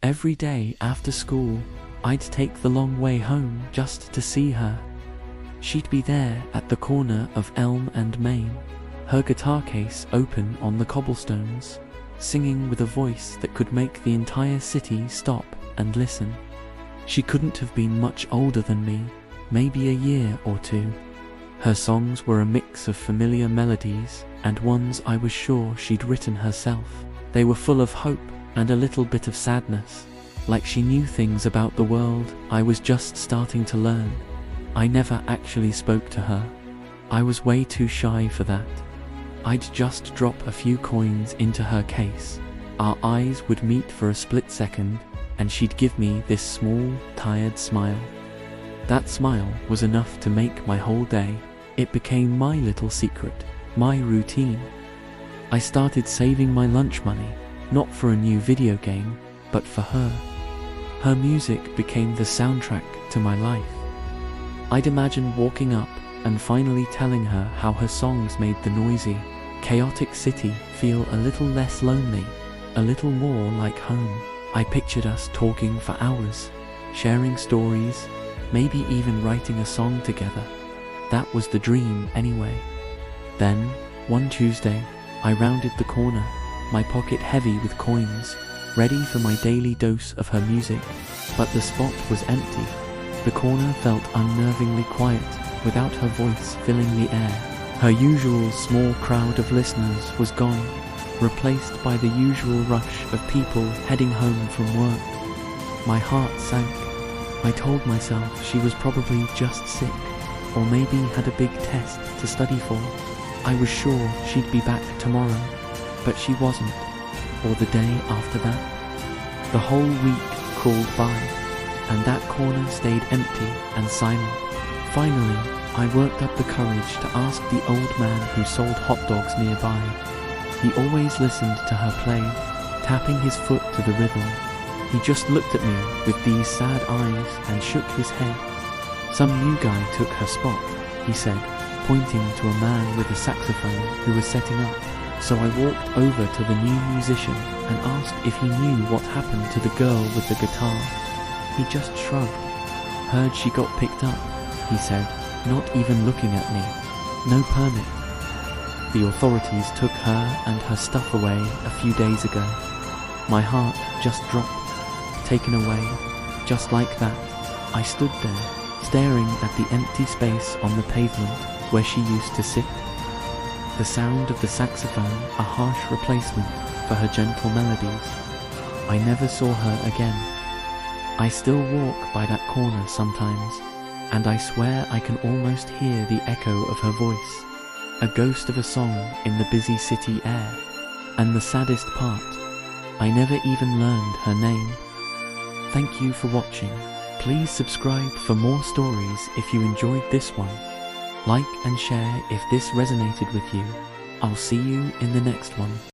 Every day after school, I'd take the long way home just to see her. She'd be there at the corner of Elm and Main, her guitar case open on the cobblestones, singing with a voice that could make the entire city stop and listen. She couldn't have been much older than me, maybe a year or two. Her songs were a mix of familiar melodies and ones I was sure she'd written herself. They were full of hope and a little bit of sadness, like she knew things about the world I was just starting to learn. I never actually spoke to her. I was way too shy for that. I'd just drop a few coins into her case. Our eyes would meet for a split second, and she'd give me this small, tired smile. That smile was enough to make my whole day. It became my little secret, my routine. I started saving my lunch money, not for a new video game, but for her. Her music became the soundtrack to my life. I'd imagine walking up and finally telling her how her songs made the noisy, chaotic city feel a little less lonely, a little more like home. I pictured us talking for hours, sharing stories, maybe even writing a song together. That was the dream anyway. Then, one Tuesday, I rounded the corner, my pocket heavy with coins, ready for my daily dose of her music, but the spot was empty. The corner felt unnervingly quiet, without her voice filling the air. Her usual small crowd of listeners was gone, replaced by the usual rush of people heading home from work. My heart sank. I told myself she was probably just sick, or maybe had a big test to study for. I was sure she'd be back tomorrow, but she wasn't, or the day after that. The whole week crawled by, and that corner stayed empty and silent. Finally, I worked up the courage to ask the old man who sold hot dogs nearby. He always listened to her play, tapping his foot to the rhythm. He just looked at me with these sad eyes and shook his head. "Some new guy took her spot," he said, pointing to a man with a saxophone who was setting up. So I walked over to the new musician and asked if he knew what happened to the girl with the guitar. He just shrugged. "Heard she got picked up," he said, not even looking at me. "No permit. The authorities took her and her stuff away a few days ago." My heart just dropped, taken away, just like that. I stood there, staring at the empty space on the pavement where she used to sit. The sound of the saxophone a harsh replacement for her gentle melodies. I never saw her again. I still walk by that corner sometimes, and I swear I can almost hear the echo of her voice, a ghost of a song in the busy city air. And the saddest part, I never even learned her name. Thank you for watching. Please subscribe for more stories if you enjoyed this one. Like and share if this resonated with you. I'll see you in the next one.